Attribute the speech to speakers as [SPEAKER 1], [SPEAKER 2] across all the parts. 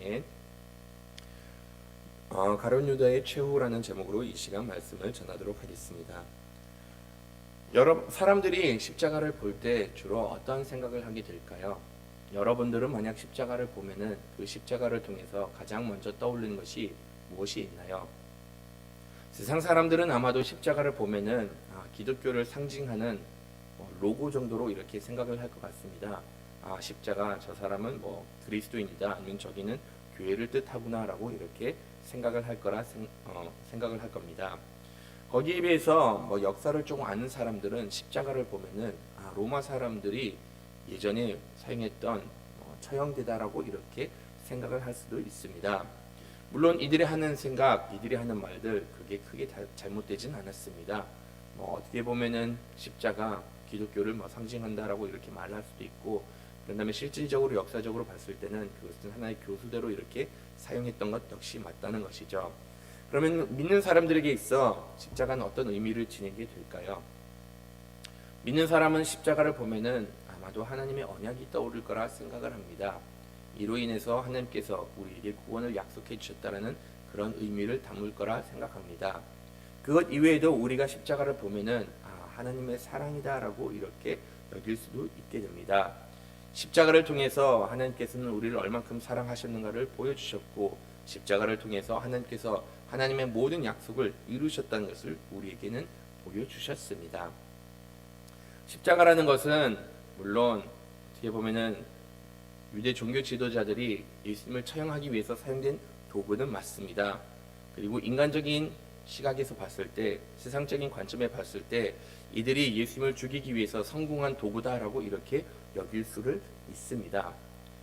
[SPEAKER 1] 아멘. 가룟 유다의 최후라는 제목으로 이 시간 말씀을 전하도록 하겠습니다. 여러 사람들이 십자가를 볼 때 주로 어떤 생각을 하게 될까요? 여러분들은 만약 십자가를 보면은 그 십자가를 통해서 가장 먼저 떠오르는 것이 무엇이 있나요? 세상 사람들은 아마도 십자가를 보면은 기독교를 상징하는 로고 정도로 이렇게 생각을 할 것 같습니다. 십자가, 저 사람은 그리스도인이다, 아니면 저기는 교회를 뜻하구나라고 이렇게 생각을 할 거라 생각을 할 겁니다. 거기에 비해서 역사를 좀 아는 사람들은 십자가를 보면은 로마 사람들이 예전에 사용했던 처형대다라고 이렇게 생각을 할 수도 있습니다. 물론 이들이 하는 생각, 이들이 하는 말들 그게 크게 잘못되진 않았습니다. 어떻게 보면은 십자가 기독교를 상징한다라고 이렇게 말할 수도 있고, 그런 다음에 실질적으로 역사적으로 봤을 때는 그것은 하나의 교수대로 이렇게 사용했던 것 역시 맞다는 것이죠. 그러면 믿는 사람들에게 있어 십자가는 어떤 의미를 지니게 될까요? 믿는 사람은 십자가를 보면은 아마도 하나님의 언약이 떠오를 거라 생각을 합니다. 이로 인해서 하나님께서 우리에게 구원을 약속해 주셨다는 그런 의미를 담을 거라 생각합니다. 그것 이외에도 우리가 십자가를 보면은 하나님의 사랑이다라고 이렇게 여길 수도 있게 됩니다. 십자가를 통해서 하나님께서는 우리를 얼만큼 사랑하셨는가를 보여주셨고, 십자가를 통해서 하나님께서 하나님의 모든 약속을 이루셨다는 것을 우리에게는 보여주셨습니다. 십자가라는 것은 물론 어떻게 보면은 유대 종교 지도자들이 예수님을 처형하기 위해서 사용된 도구는 맞습니다. 그리고 인간적인 시각에서 봤을 때, 세상적인 관점에 봤을 때 이들이 예수님을 죽이기 위해서 성공한 도구다라고 이렇게 여길 수를 있습니다.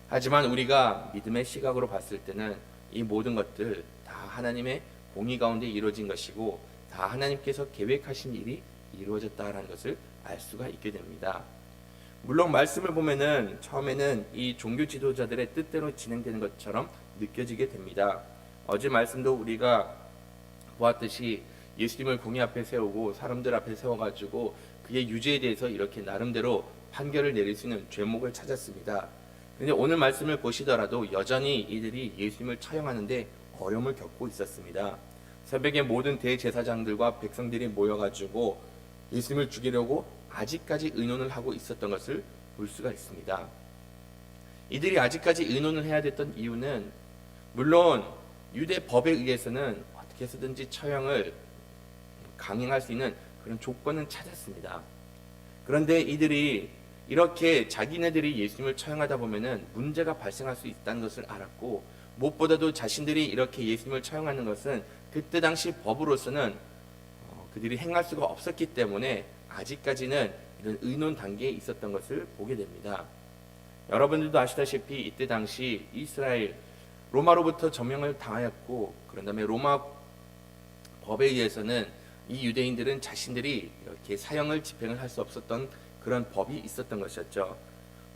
[SPEAKER 1] 하지만 우리가 믿음의 시각으로 봤을 때는 이 모든 것들 다 하나님의 공의 가운데 이루어진 것이고, 다 하나님께서 계획하신 일이 이루어졌다라는 것을 알 수가 있게 됩니다. 물론 말씀을 보면은 처음에는 이 종교 지도자들의 뜻대로 진행되는 것처럼 느껴지게 됩니다. 어제 말씀도 우리가 보았듯이 예수님을 공의 앞에 세우고 사람들 앞에 세워가지고 그의 유죄에 대해서 이렇게 나름대로 판결을 내릴 수 있는 죄목을 찾았습니다. 그런데 오늘 말씀을 보시더라도 여전히 이들이 예수님을 처형하는데 어려움을 겪고 있었습니다. 새벽에 모든 대제사장들과 백성들이 모여가지고 예수님을 죽이려고 아직까지 의논을 하고 있었던 것을 볼 수가 있습니다. 이들이 아직까지 의논을 해야 됐던 이유는 물론 유대 법에 의해서는 어떻게 해서든지 처형을 강행할 수 있는 그런 조건은 찾았습니다. 그런데 이들이 이렇게 자기네들이 예수님을 처형하다 보면은 문제가 발생할 수 있다는 것을 알았고, 무엇보다도 자신들이 이렇게 예수님을 처형하는 것은 그때 당시 법으로서는 그들이 행할 수가 없었기 때문에 아직까지는 이런 의논 단계에 있었던 것을 보게 됩니다. 여러분들도 아시다시피 이때 당시 이스라엘 로마로부터 점령을 당하였고, 그런 다음에 로마 법에 의해서는 이 유대인들은 자신들이 이렇게 사형을 집행을 할 수 없었던 그런 법이 있었던 것이었죠.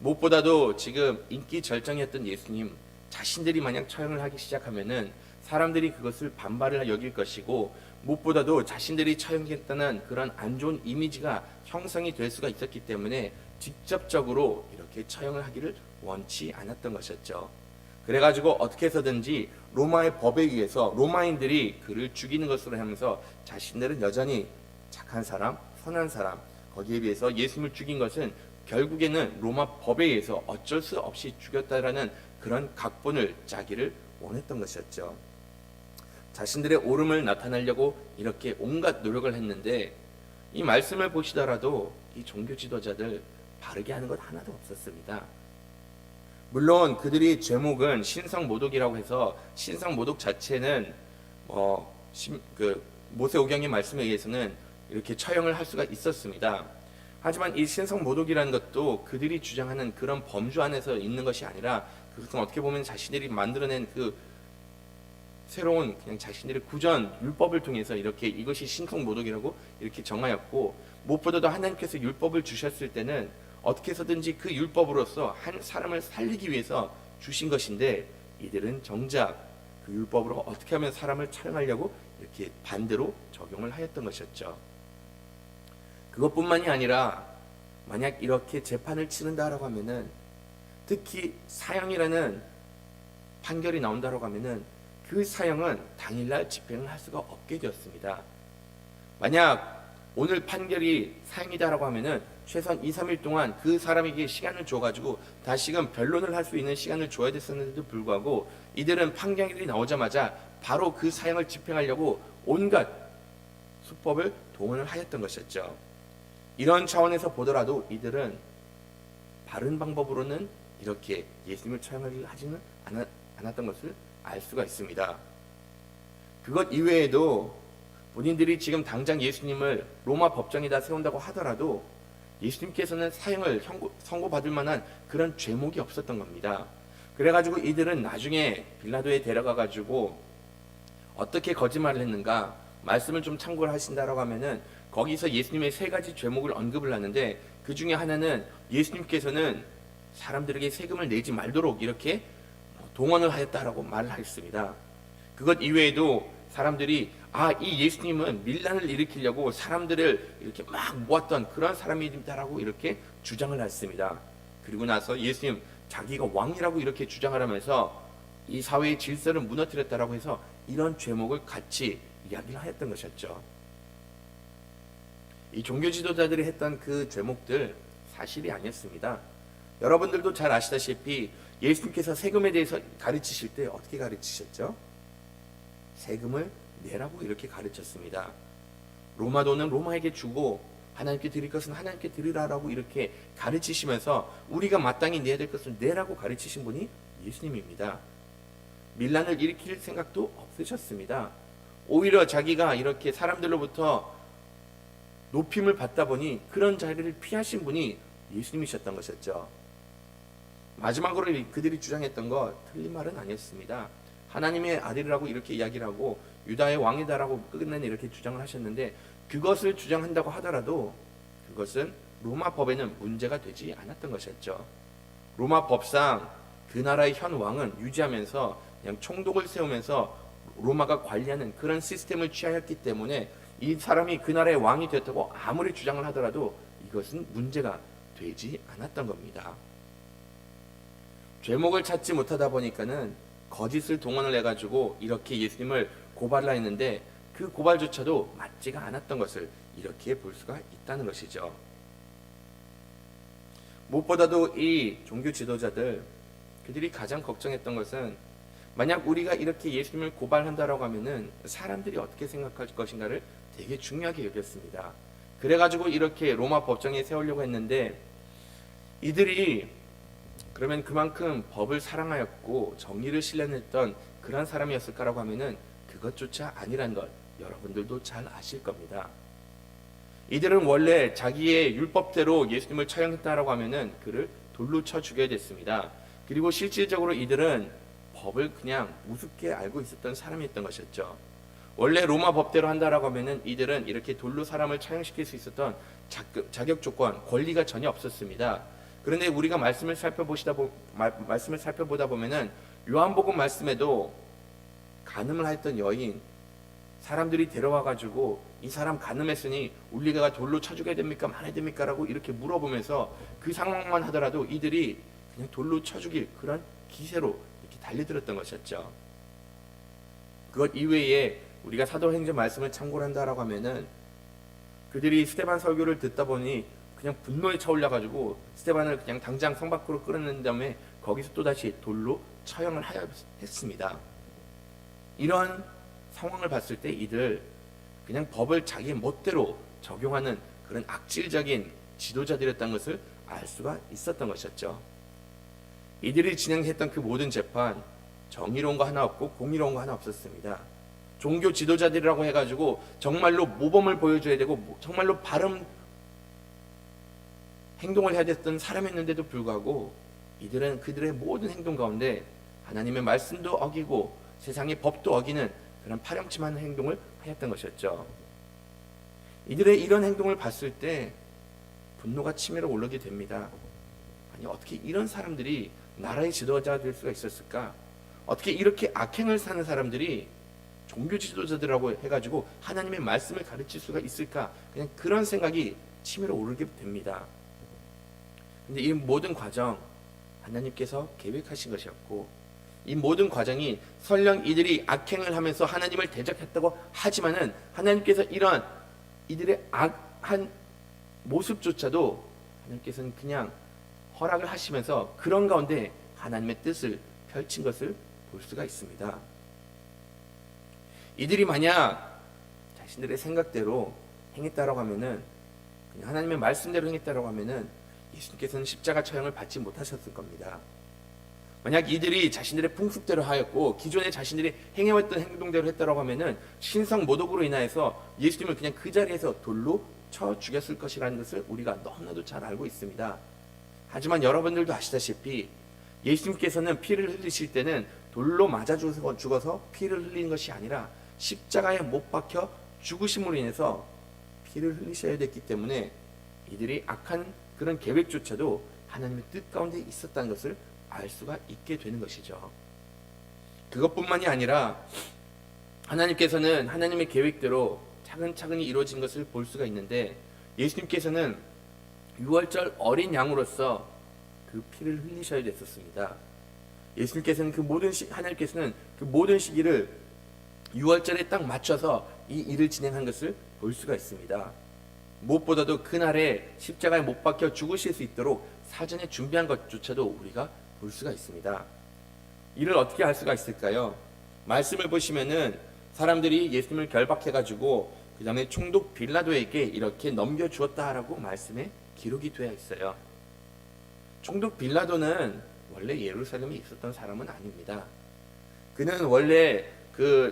[SPEAKER 1] 무엇보다도 지금 인기 절정이었던 예수님 자신들이 만약 처형을 하기 시작하면은 사람들이 그것을 반발을 여길 것이고, 무엇보다도 자신들이 처형했다는 그런 안 좋은 이미지가 형성이 될 수가 있었기 때문에 직접적으로 이렇게 처형을 하기를 원치 않았던 것이었죠. 그래가지고 어떻게 해서든지 로마의 법에 의해서 로마인들이 그를 죽이는 것으로 하면서 자신들은 여전히 착한 사람, 선한 사람, 거기에 비해서 예수님을 죽인 것은 결국에는 로마 법에 의해서 어쩔 수 없이 죽였다라는 그런 각본을 짜기를 원했던 것이었죠. 자신들의 옳음을 나타내려고 이렇게 온갖 노력을 했는데, 이 말씀을 보시더라도 이 종교 지도자들 바르게 하는 것 하나도 없었습니다. 물론 그들이 죄목은 신성모독이라고 해서, 신성모독 자체는 모세오경의 말씀에 의해서는 이렇게 처형을 할 수가 있었습니다. 하지만 이 신성모독이라는 것도 그들이 주장하는 그런 범주 안에서 있는 것이 아니라, 그것은 어떻게 보면 자신들이 만들어낸 그 새로운 그냥 자신들의 구전 율법을 통해서 이렇게 이것이 신성모독이라고 이렇게 정하였고, 무엇보다도 하나님께서 율법을 주셨을 때는 어떻게 해서든지 그 율법으로서 한 사람을 살리기 위해서 주신 것인데, 이들은 정작 그 율법으로 어떻게 하면 사람을 처형하려고 이렇게 반대로 적용을 하였던 것이었죠. 그것뿐만이 아니라 만약 이렇게 재판을 치른다라고 하면은 특히 사형이라는 판결이 나온다고 하면은 그 사형은 당일날 집행을 할 수가 없게 되었습니다. 만약 오늘 판결이 사형이다라고 하면은 최소한 2, 3일 동안 그 사람에게 시간을 줘가지고 다시금 변론을 할 수 있는 시간을 줘야 됐었는데도 불구하고 이들은 판결이 나오자마자 바로 그 사형을 집행하려고 온갖 수법을 동원을 하였던 것이었죠. 이런 차원에서 보더라도 이들은 바른 방법으로는 이렇게 예수님을 처형을 하지는 않았던 것을 알 수가 있습니다. 그것 이외에도 본인들이 지금 당장 예수님을 로마 법정에다 세운다고 하더라도 예수님께서는 사형을 선고받을 만한 그런 죄목이 없었던 겁니다. 그래가지고 이들은 나중에 빌라도에 데려가가지고 어떻게 거짓말을 했는가 말씀을 좀 참고를 하신다라고 하면은 거기서 예수님의 세 가지 죄목을 언급을 하는데 그 중에 하나는 예수님께서는 사람들에게 세금을 내지 말도록 이렇게 동원을 하였다라고 말을 했습니다. 그것 이외에도 사람들이 이 예수님은 밀란을 일으키려고 사람들을 이렇게 막 모았던 그런 사람이다라고 이렇게 주장을 했습니다. 그리고 나서 예수님 자기가 왕이라고 이렇게 주장을 하면서 이 사회의 질서를 무너뜨렸다라고 해서 이런 죄목을 같이 이야기를 하였던 것이었죠. 이 종교 지도자들이 했던 그 죄목들 사실이 아니었습니다. 여러분들도 잘 아시다시피 예수님께서 세금에 대해서 가르치실 때 어떻게 가르치셨죠? 세금을 내라고 이렇게 가르쳤습니다. 로마 돈은 로마에게 주고 하나님께 드릴 것은 하나님께 드리라라고 이렇게 가르치시면서 우리가 마땅히 내야 될 것을 내라고 가르치신 분이 예수님입니다. 밀란을 일으킬 생각도 없으셨습니다. 오히려 자기가 이렇게 사람들로부터 높임을 받다 보니 그런 자리를 피하신 분이 예수님이셨던 것이었죠. 마지막으로 그들이 주장했던 거 틀린 말은 아니었습니다. 하나님의 아들이라고 이렇게 이야기를 하고 유다의 왕이다라고 끝내는 이렇게 주장을 하셨는데 그것을 주장한다고 하더라도 그것은 로마 법에는 문제가 되지 않았던 것이었죠. 로마 법상 그 나라의 현 왕은 유지하면서 그냥 총독을 세우면서 로마가 관리하는 그런 시스템을 취하였기 때문에 이 사람이 그 나라의 왕이 되었다고 아무리 주장을 하더라도 이것은 문제가 되지 않았던 겁니다. 죄목을 찾지 못하다 보니까는 거짓을 동원을 해가지고 이렇게 예수님을 고발을 했는데 그 고발조차도 맞지가 않았던 것을 이렇게 볼 수가 있다는 것이죠. 무엇보다도 이 종교 지도자들 그들이 가장 걱정했던 것은 만약 우리가 이렇게 예수님을 고발한다라고 하면은 사람들이 어떻게 생각할 것인가를 되게 중요하게 여겼습니다. 그래가지고 이렇게 로마 법정에 세우려고 했는데 이들이 그러면 그만큼 법을 사랑하였고 정의를 실현했던 그런 사람이었을까라고 하면은 그것조차 아니란 것 여러분들도 잘 아실 겁니다. 이들은 원래 자기의 율법대로 예수님을 처형했다라고 하면은 그를 돌로 쳐 죽여야 됐습니다. 그리고 실질적으로 이들은 법을 그냥 우습게 알고 있었던 사람이었던 것이었죠. 원래 로마 법대로 한다라고 하면은 이들은 이렇게 돌로 사람을 처형시킬 수 있었던 자격 조건, 권리가 전혀 없었습니다. 그런데 우리가 말씀을 살펴보다 보면은 요한복음 말씀에도 간음을 했던 여인 사람들이 데려와 가지고 이 사람 간음했으니 우리가 돌로 쳐 죽여야 됩니까 말아야 됩니까 라고 이렇게 물어보면서 그 상황만 하더라도 이들이 그냥 돌로 쳐 죽일 그런 기세로 이렇게 달려들었던 것이었죠. 그것 이외에 우리가 사도행전 말씀을 참고를 한다라고 하면은 그들이 스데반 설교를 듣다 보니 그냥 분노에 차올려 가지고 스데반을 그냥 당장 성 밖으로 끌어낸 다음에 거기서 또다시 돌로 처형을 했습니다. 이런 상황을 봤을 때 이들 그냥 법을 자기 멋대로 적용하는 그런 악질적인 지도자들이었다는 것을 알 수가 있었던 것이었죠. 이들이 진행했던 그 모든 재판 정의로운 거 하나 없고 공의로운 거 하나 없었습니다. 종교 지도자들이라고 해가지고 정말로 모범을 보여줘야 되고 정말로 바른 행동을 해야 됐던 사람이었는데도 불구하고 이들은 그들의 모든 행동 가운데 하나님의 말씀도 어기고 세상의 법도 어기는 그런 파렴치한 행동을 하였던 것이었죠. 이들의 이런 행동을 봤을 때 분노가 치밀어 오르게 됩니다. 아니 어떻게 이런 사람들이 나라의 지도자가 될 수가 있었을까? 어떻게 이렇게 악행을 사는 사람들이 종교 지도자들이라고 해가지고 하나님의 말씀을 가르칠 수가 있을까? 그냥 그런 생각이 치밀어 오르게 됩니다. 근데 이 모든 과정 하나님께서 계획하신 것이었고 이 모든 과정이 설령 이들이 악행을 하면서 하나님을 대적했다고 하지만은 하나님께서 이런 이들의 악한 모습조차도 하나님께서는 그냥 허락을 하시면서 그런 가운데 하나님의 뜻을 펼친 것을 볼 수가 있습니다. 이들이 만약 자신들의 생각대로 행했다라고 하면은, 그냥 하나님의 말씀대로 행했다라고 하면은 예수님께서는 십자가 처형을 받지 못하셨을 겁니다. 만약 이들이 자신들의 풍습대로 하였고 기존에 자신들이 행해왔던 행동대로 했다라고 하면은 신성 모독으로 인하여서 예수님을 그냥 그 자리에서 돌로 쳐 죽였을 것이라는 것을 우리가 너무나도 잘 알고 있습니다. 하지만 여러분들도 아시다시피 예수님께서는 피를 흘리실 때는 돌로 맞아 죽어서 피를 흘리는 것이 아니라 십자가에 못 박혀 죽으심으로 인해서 피를 흘리셔야 됐기 때문에 이들이 악한 그런 계획조차도 하나님의 뜻 가운데 있었다는 것을 알 수가 있게 되는 것이죠. 그것뿐만이 아니라 하나님께서는 하나님의 계획대로 차근차근히 이루어진 것을 볼 수가 있는데, 예수님께서는 유월절 어린 양으로서 그 피를 흘리셔야 됐었습니다. 예수님께서는 하나님께서는 그 모든 시기를 유월절에 딱 맞춰서 이 일을 진행한 것을 볼 수가 있습니다. 무엇보다도 그날에 십자가에 못 박혀 죽으실 수 있도록 사전에 준비한 것조차도 우리가 볼 수가 있습니다. 이를 어떻게 할 수가 있을까요? 말씀을 보시면은 사람들이 예수님을 결박해가지고 그 다음에 총독 빌라도에게 이렇게 넘겨주었다라고 말씀에 기록이 되어 있어요. 총독 빌라도는 원래 예루살렘에 있었던 사람은 아닙니다. 그는 원래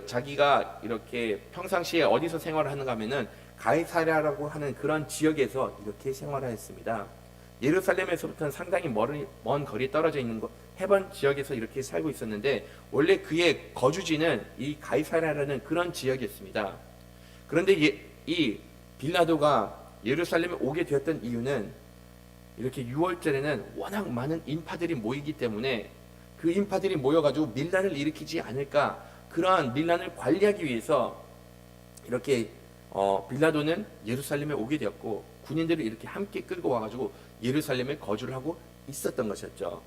[SPEAKER 1] 자기가 이렇게 평상시에 어디서 생활을 하는가 하면은 가이사랴라고 하는 그런 지역에서 이렇게 생활을 했습니다. 예루살렘에서부터는 상당히 먼 거리에 떨어져 있는 해변 지역에서 이렇게 살고 있었는데, 원래 그의 거주지는 이 가이사랴라는 그런 지역이었습니다. 그런데 이 빌라도가 예루살렘에 오게 되었던 이유는 이렇게 6월절에는 워낙 많은 인파들이 모이기 때문에 그 인파들이 모여가지고 밀란을 일으키지 않을까, 그러한 밀란을 관리하기 위해서 이렇게 빌라도는 예루살렘에 오게 되었고 군인들을 이렇게 함께 끌고 와가지고 예루살렘에 거주를 하고 있었던 것이었죠.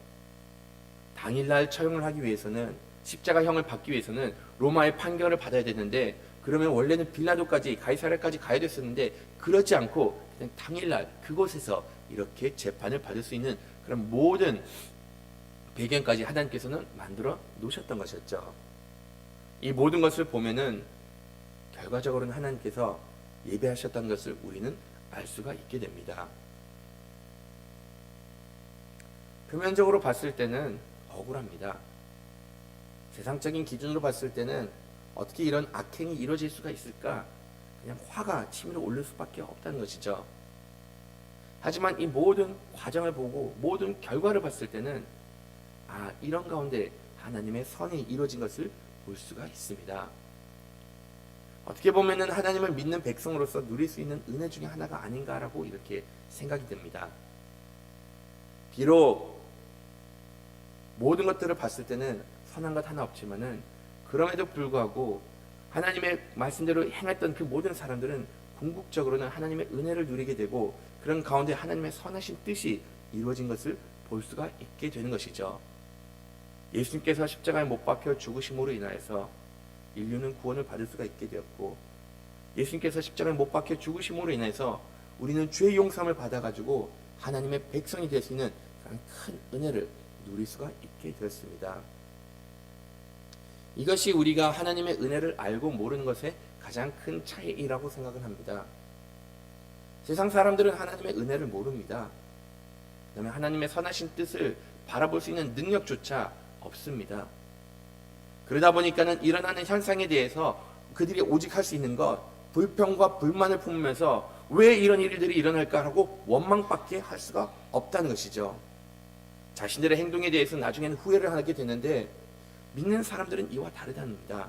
[SPEAKER 1] 당일날 처형을 하기 위해서는, 십자가형을 받기 위해서는 로마의 판결을 받아야 되는데, 그러면 원래는 빌라도까지 가이사랴까지 가야 됐었는데 그러지 않고 그냥 당일날 그곳에서 이렇게 재판을 받을 수 있는 그런 모든 배경까지 하나님께서는 만들어 놓으셨던 것이었죠. 이 모든 것을 보면은 결과적으로는 하나님께서 예배하셨다는 것을 우리는 알 수가 있게 됩니다. 표면적으로 봤을 때는 억울합니다. 세상적인 기준으로 봤을 때는 어떻게 이런 악행이 이루어질 수가 있을까? 그냥 화가 치밀어 오를 수밖에 없다는 것이죠. 하지만 이 모든 과정을 보고 모든 결과를 봤을 때는 이런 가운데 하나님의 선이 이루어진 것을 볼 수가 있습니다. 어떻게 보면은 하나님을 믿는 백성으로서 누릴 수 있는 은혜 중에 하나가 아닌가라고 이렇게 생각이 듭니다. 비록 모든 것들을 봤을 때는 선한 것 하나 없지만은 그럼에도 불구하고 하나님의 말씀대로 행했던 그 모든 사람들은 궁극적으로는 하나님의 은혜를 누리게 되고 그런 가운데 하나님의 선하신 뜻이 이루어진 것을 볼 수가 있게 되는 것이죠. 예수님께서 십자가에 못 박혀 죽으심으로 인하여서 인류는 구원을 받을 수가 있게 되었고, 예수님께서 십자가에 못 박혀 죽으심으로 인해서 우리는 죄의 용서함을 받아가지고 하나님의 백성이 될 수 있는 그런 큰 은혜를 누릴 수가 있게 되었습니다. 이것이 우리가 하나님의 은혜를 알고 모르는 것의 가장 큰 차이라고 생각을 합니다. 세상 사람들은 하나님의 은혜를 모릅니다. 그다음에 하나님의 선하신 뜻을 바라볼 수 있는 능력조차 없습니다. 그러다 보니까는 일어나는 현상에 대해서 그들이 오직 할 수 있는 것, 불평과 불만을 품으면서 왜 이런 일들이 일어날까 하고 원망밖에 할 수가 없다는 것이죠. 자신들의 행동에 대해서 나중에는 후회를 하게 되는데, 믿는 사람들은 이와 다르답니다.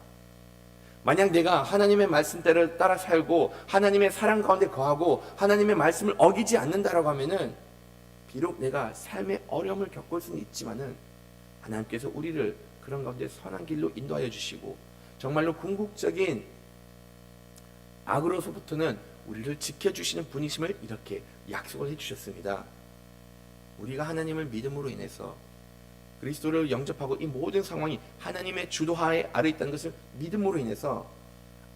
[SPEAKER 1] 만약 내가 하나님의 말씀대로 따라 살고 하나님의 사랑 가운데 거하고 하나님의 말씀을 어기지 않는다라고 하면은 비록 내가 삶의 어려움을 겪을 수는 있지만은 하나님께서 우리를 그런 가운데 선한 길로 인도하여 주시고 정말로 궁극적인 악으로서부터는 우리를 지켜주시는 분이심을 이렇게 약속을 해주셨습니다. 우리가 하나님을 믿음으로 인해서 그리스도를 영접하고 이 모든 상황이 하나님의 주도하에 아래 있다는 것을 믿음으로 인해서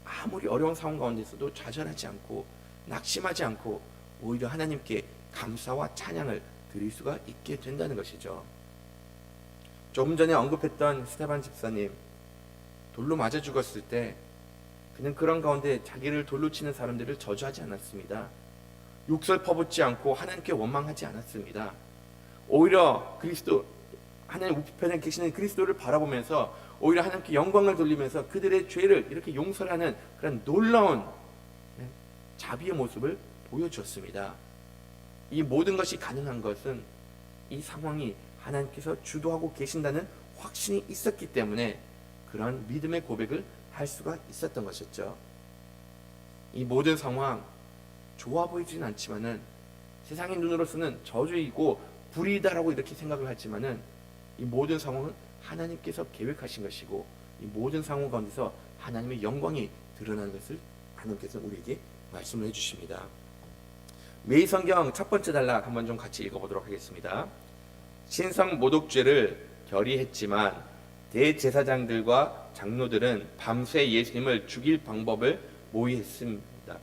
[SPEAKER 1] 아무리 어려운 상황 가운데서도 좌절하지 않고 낙심하지 않고 오히려 하나님께 감사와 찬양을 드릴 수가 있게 된다는 것이죠. 조금 전에 언급했던 스테반 집사님, 돌로 맞아 죽었을 때 그는 그런 가운데 자기를 돌로 치는 사람들을 저주하지 않았습니다. 욕설 퍼붓지 않고 하나님께 원망하지 않았습니다. 오히려 그리스도, 하나님 우편에 계시는 그리스도를 바라보면서 오히려 하나님께 영광을 돌리면서 그들의 죄를 이렇게 용서하는 그런 놀라운 자비의 모습을 보여주었습니다. 이 모든 것이 가능한 것은 이 상황이 하나님께서 주도하고 계신다는 확신이 있었기 때문에 그런 믿음의 고백을 할 수가 있었던 것이었죠. 이 모든 상황 좋아 보이지는 않지만은 세상의 눈으로서는 저주이고 불의다라고 이렇게 생각을 하지만은 이 모든 상황은 하나님께서 계획하신 것이고 이 모든 상황 가운데서 하나님의 영광이 드러나는 것을 하나님께서 우리에게 말씀을 해주십니다. 매일성경 첫 번째 단락 한번 좀 같이 읽어보도록 하겠습니다. 신성 모독죄를 결의했지만 대제사장들과 장로들은 밤새 예수님을 죽일 방법을 모의했습니다.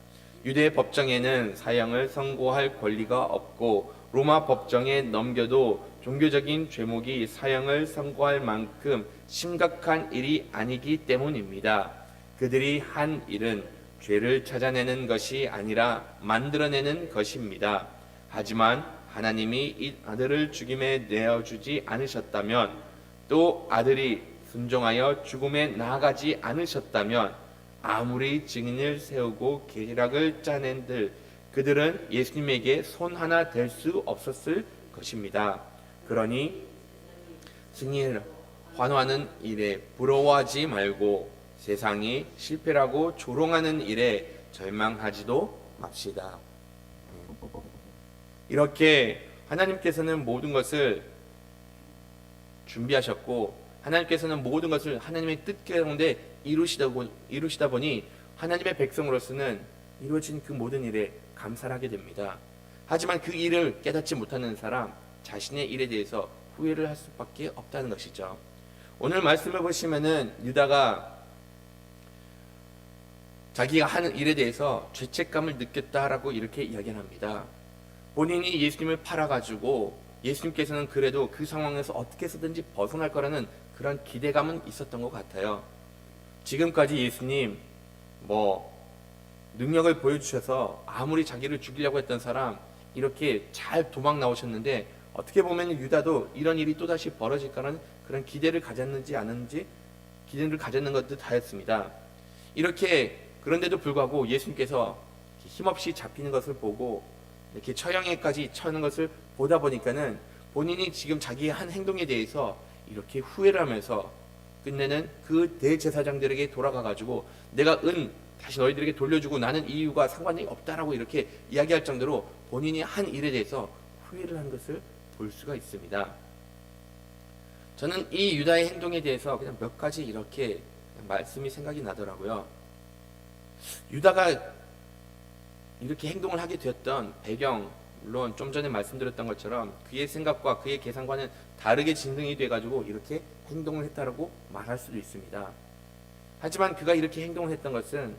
[SPEAKER 1] 유대 법정에는 사형을 선고할 권리가 없고 로마 법정에 넘겨도 종교적인 죄목이 사형을 선고할 만큼 심각한 일이 아니기 때문입니다. 그들이 한 일은 죄를 찾아내는 것이 아니라 만들어내는 것입니다. 하지만 하나님이 이 아들을 죽임에 내어주지 않으셨다면, 또 아들이 순종하여 죽음에 나아가지 않으셨다면 아무리 증인을 세우고 계략을 짜낸들 그들은 예수님에게 손 하나 댈 수 없었을 것입니다. 그러니 승리를 환호하는 일에 부러워하지 말고 세상이 실패라고 조롱하는 일에 절망하지도 맙시다. 이렇게 하나님께서는 모든 것을 준비하셨고 하나님께서는 모든 것을 하나님의 뜻 가운데 이루시다 보니 하나님의 백성으로서는 이루어진 그 모든 일에 감사를 하게 됩니다. 하지만 그 일을 깨닫지 못하는 사람 자신의 일에 대해서 후회를 할 수밖에 없다는 것이죠. 오늘 말씀을 보시면은 유다가 자기가 하는 일에 대해서 죄책감을 느꼈다라고 이렇게 이야기합니다. 본인이 예수님을 팔아가지고 예수님께서는 그래도 그 상황에서 어떻게 해서든지 벗어날 거라는 그런 기대감은 있었던 것 같아요. 지금까지 예수님 능력을 보여주셔서 아무리 자기를 죽이려고 했던 사람 이렇게 잘 도망 나오셨는데 어떻게 보면 유다도 이런 일이 또다시 벌어질까라는 그런 기대를 가졌는지 않은지 기대를 가졌는 것도 다였습니다. 이렇게 그런데도 불구하고 예수님께서 힘없이 잡히는 것을 보고 이렇게 처형에까지 처하는 것을 보다 보니까는 본인이 지금 자기의 한 행동에 대해서 이렇게 후회를 하면서 끝내는 그 대제사장들에게 돌아가가지고 내가 다시 너희들에게 돌려주고 나는 이유가 상관이 없다라고 이렇게 이야기할 정도로 본인이 한 일에 대해서 후회를 한 것을 볼 수가 있습니다. 저는 이 유다의 행동에 대해서 그냥 몇 가지 이렇게 말씀이 생각이 나더라고요. 유다가 이렇게 행동을 하게 되었던 배경, 물론 좀 전에 말씀드렸던 것처럼 그의 생각과 그의 계산과는 다르게 진행이 돼가지고 이렇게 행동을 했다라고 말할 수도 있습니다. 하지만 그가 이렇게 행동을 했던 것은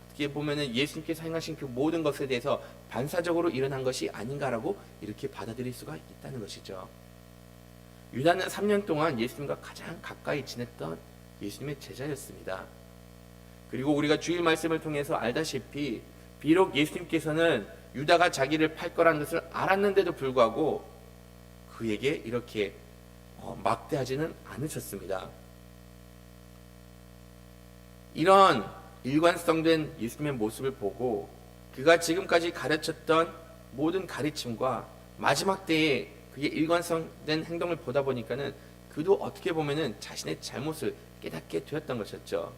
[SPEAKER 1] 어떻게 보면은 예수님께서 행하신 그 모든 것에 대해서 반사적으로 일어난 것이 아닌가라고 이렇게 받아들일 수가 있다는 것이죠. 유다는 3년 동안 예수님과 가장 가까이 지냈던 예수님의 제자였습니다. 그리고 우리가 주일 말씀을 통해서 알다시피 비록 예수님께서는 유다가 자기를 팔 거라는 것을 알았는데도 불구하고 그에게 이렇게 막대하지는 않으셨습니다. 이런 일관성된 예수님의 모습을 보고 그가 지금까지 가르쳤던 모든 가르침과 마지막 때에 그의 일관성된 행동을 보다 보니까는 그도 어떻게 보면은 자신의 잘못을 깨닫게 되었던 것이었죠.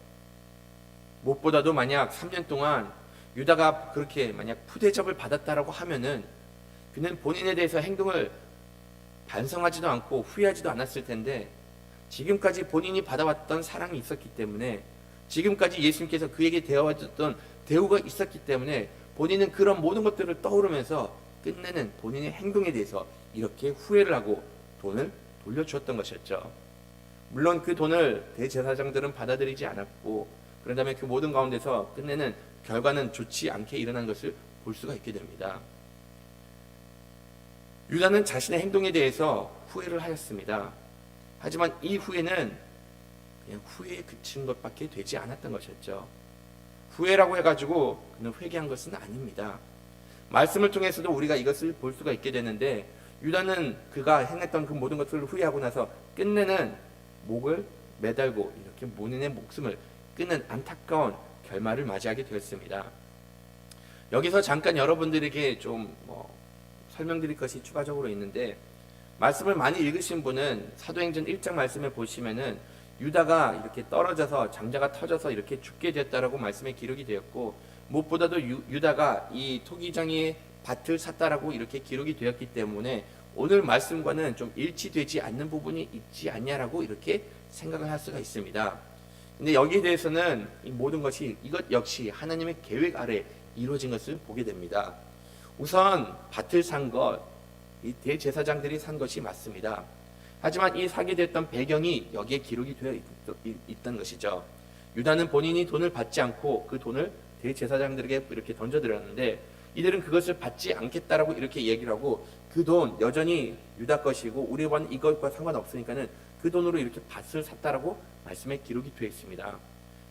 [SPEAKER 1] 무엇보다도 만약 3년 동안 유다가 그렇게 만약 푸대접을 받았다라고 하면은 그는 본인에 대해서 행동을 반성하지도 않고 후회하지도 않았을 텐데 지금까지 본인이 받아왔던 사랑이 있었기 때문에 지금까지 예수님께서 그에게 대하셨던 대우가 있었기 때문에 본인은 그런 모든 것들을 떠오르면서 끝내는 본인의 행동에 대해서 이렇게 후회를 하고 돈을 돌려주었던 것이었죠. 물론 그 돈을 대제사장들은 받아들이지 않았고, 그런 다음에 그 모든 가운데서 끝내는 결과는 좋지 않게 일어난 것을 볼 수가 있게 됩니다. 유다는 자신의 행동에 대해서 후회를 하였습니다. 하지만 이 후회는 그냥 후회에 그친 것밖에 되지 않았던 것이었죠. 후회라고 해가지고 그는 회개한 것은 아닙니다. 말씀을 통해서도 우리가 이것을 볼 수가 있게 되는데, 유다는 그가 행했던 그 모든 것을 후회하고 나서 끝내는 목을 매달고 이렇게 본인의 목숨을 끊는 안타까운 결말을 맞이하게 되었습니다. 여기서 잠깐 여러분들에게 좀 설명드릴 것이 추가적으로 있는데, 말씀을 많이 읽으신 분은 사도행전 1장 말씀에 보시면은 유다가 이렇게 떨어져서 장자가 터져서 이렇게 죽게 됐다라고 말씀에 기록이 되었고, 무엇보다도 유다가 이 토기장의 밭을 샀다라고 이렇게 기록이 되었기 때문에 오늘 말씀과는 좀 일치되지 않는 부분이 있지 않냐라고 이렇게 생각을 할 수가 있습니다. 근데 여기에 대해서는 이 모든 것이 이것 역시 하나님의 계획 아래 이루어진 것을 보게 됩니다. 우선 밭을 산 것, 이 대제사장들이 산 것이 맞습니다. 하지만 이 사게 됐던 배경이 여기에 기록이 되어 있던 것이죠. 유다는 본인이 돈을 받지 않고 그 돈을 대제사장들에게 이렇게 던져드렸는데, 이들은 그것을 받지 않겠다라고 이렇게 얘기를 하고, 그 돈 여전히 유다 것이고 우리와는 이것과 상관없으니까는 그 돈으로 이렇게 밭을 샀다라고 말씀에 기록이 되어 있습니다.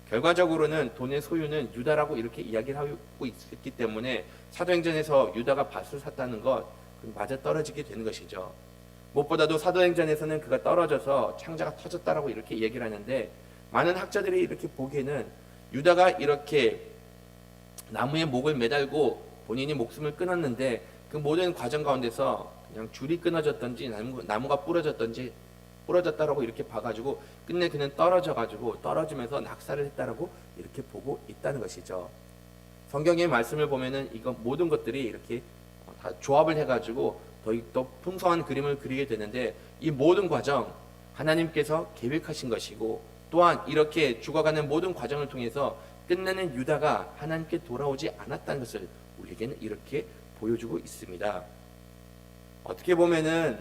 [SPEAKER 1] 결과적으로는 돈의 소유는 유다라고 이렇게 이야기를 하고 있기 때문에 사도행전에서 유다가 밭을 샀다는 것 맞아 떨어지게 되는 것이죠. 무엇보다도 사도행전에서는 그가 떨어져서 창자가 터졌다라고 이렇게 얘기를 하는데, 많은 학자들이 이렇게 보기에는 유다가 이렇게 나무에 목을 매달고 본인이 목숨을 끊었는데 그 모든 과정 가운데서 그냥 줄이 끊어졌던지 나무가 부러졌다라고 이렇게 봐가지고 끝내 그는 떨어지면서 낙사를 했다라고 이렇게 보고 있다는 것이죠. 성경의 말씀을 보면은 이거 모든 것들이 이렇게 다 조합을 해가지고 더 풍성한 그림을 그리게 되는데, 이 모든 과정 하나님께서 계획하신 것이고, 또한 이렇게 죽어가는 모든 과정을 통해서 끝내는 유다가 하나님께 돌아오지 않았다는 것을 우리에게는 이렇게 보여주고 있습니다. 어떻게 보면은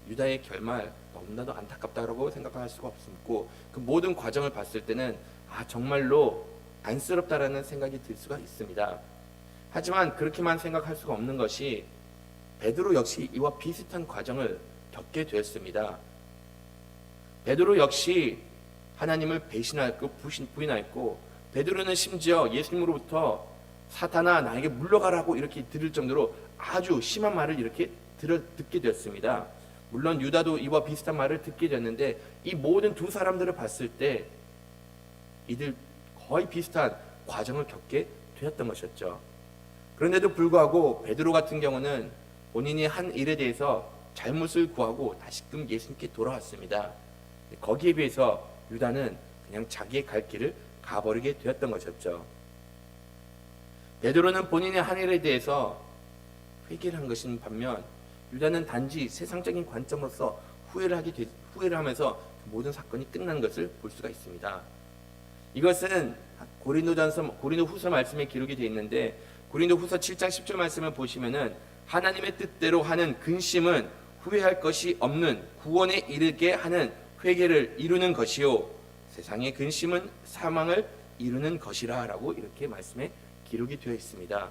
[SPEAKER 1] 유다의 결말 너무나도 안타깝다고 생각할 수가 없고, 그 모든 과정을 봤을 때는 정말로 안쓰럽다라는 생각이 들 수가 있습니다. 하지만 그렇게만 생각할 수가 없는 것이 베드로 역시 이와 비슷한 과정을 겪게 되었습니다. 베드로 역시 하나님을 배신하였고 부인하였고, 베드로는 심지어 예수님으로부터 사탄아 나에게 물러가라고 이렇게 들을 정도로 아주 심한 말을 이렇게 듣게 되었습니다. 물론 유다도 이와 비슷한 말을 듣게 됐는데, 이 모든 두 사람들을 봤을 때 이들 거의 비슷한 과정을 겪게 되었던 것이었죠. 그런데도 불구하고 베드로 같은 경우는 본인이 한 일에 대해서 잘못을 구하고 다시금 예수님께 돌아왔습니다. 거기에 비해서 유다는 그냥 자기의 갈 길을 가버리게 되었던 것이었죠. 베드로는 본인의 한 일에 대해서 회개를 한 것인 반면, 유다는 단지 세상적인 관점으로서 후회를 하면서 모든 사건이 끝난 것을 볼 수가 있습니다. 이것은 고린도후서 말씀에 기록이 되어 있는데, 고린도후서 7장 10절 말씀을 보시면은 하나님의 뜻대로 하는 근심은 후회할 것이 없는 구원에 이르게 하는 회개를 이루는 것이요, 세상의 근심은 사망을 이루는 것이라 라고 이렇게 말씀에 기록이 되어 있습니다.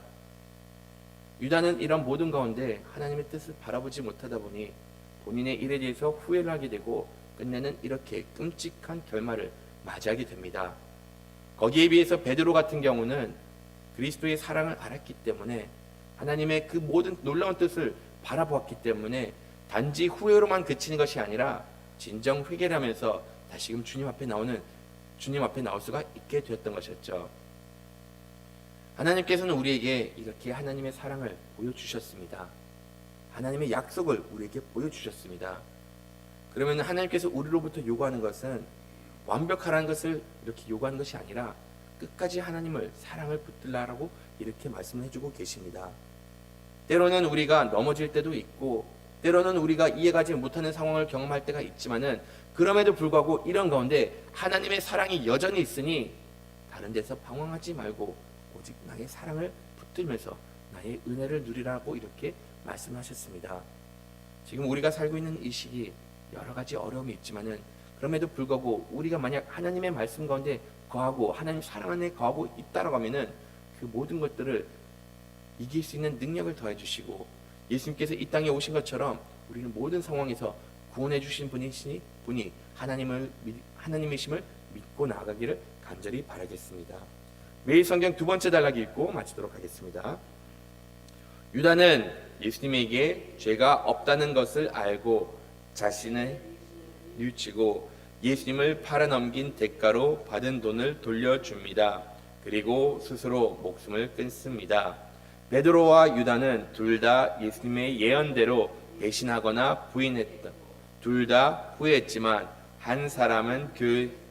[SPEAKER 1] 유다는 이런 모든 가운데 하나님의 뜻을 바라보지 못하다 보니 본인의 일에 대해서 후회를 하게 되고 끝내는 이렇게 끔찍한 결말을 맞이하게 됩니다. 거기에 비해서 베드로 같은 경우는 그리스도의 사랑을 알았기 때문에, 하나님의 그 모든 놀라운 뜻을 바라보았기 때문에 단지 후회로만 그치는 것이 아니라 진정 회개를 하면서 다시금 주님 앞에 나올 수가 있게 되었던 것이었죠. 하나님께서는 우리에게 이렇게 하나님의 사랑을 보여주셨습니다. 하나님의 약속을 우리에게 보여주셨습니다. 그러면 하나님께서 우리로부터 요구하는 것은 완벽하라는 것을 이렇게 요구하는 것이 아니라 끝까지 하나님을 사랑을 붙들라라고 이렇게 말씀을 해주고 계십니다. 때로는 우리가 넘어질 때도 있고, 때로는 우리가 이해가지 못하는 상황을 경험할 때가 있지만은, 그럼에도 불구하고 이런 가운데 하나님의 사랑이 여전히 있으니 다른 데서 방황하지 말고 오직 나의 사랑을 붙들면서 나의 은혜를 누리라고 이렇게 말씀하셨습니다. 지금 우리가 살고 있는 이 시기, 여러 가지 어려움이 있지만은 그럼에도 불구하고 우리가 만약 하나님의 말씀 가운데 거하고 하나님 사랑 안에 거하고 있다라고 하면은 그 모든 것들을 이길 수 있는 능력을 더해 주시고 예수님께서 이 땅에 오신 것처럼 우리는 모든 상황에서 구원해 주신 분이 하나님이심을 믿고 나아가기를 간절히 바라겠습니다. 매일 성경 두 번째 단락 읽고 마치도록 하겠습니다. 유다는 예수님에게 죄가 없다는 것을 알고 자신을 뉘우치고 예수님을 팔아넘긴 대가로 받은 돈을 돌려줍니다. 그리고 스스로 목숨을 끊습니다. 베드로와 유다는 둘 다 예수님의 예언대로 배신하거나 부인했다. 둘 다 후회했지만 한 사람은 그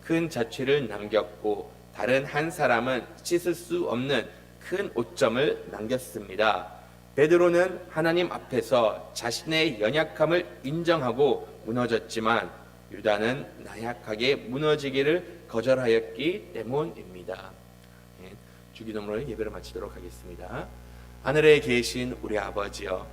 [SPEAKER 1] 큰 자취를 남겼고 다른 한 사람은 씻을 수 없는 큰 오점을 남겼습니다. 베드로는 하나님 앞에서 자신의 연약함을 인정하고 무너졌지만 유다는 나약하게 무너지기를 거절하였기 때문입니다. 주기도문으로 예배를 마치도록 하겠습니다. 하늘에 계신 우리 아버지여,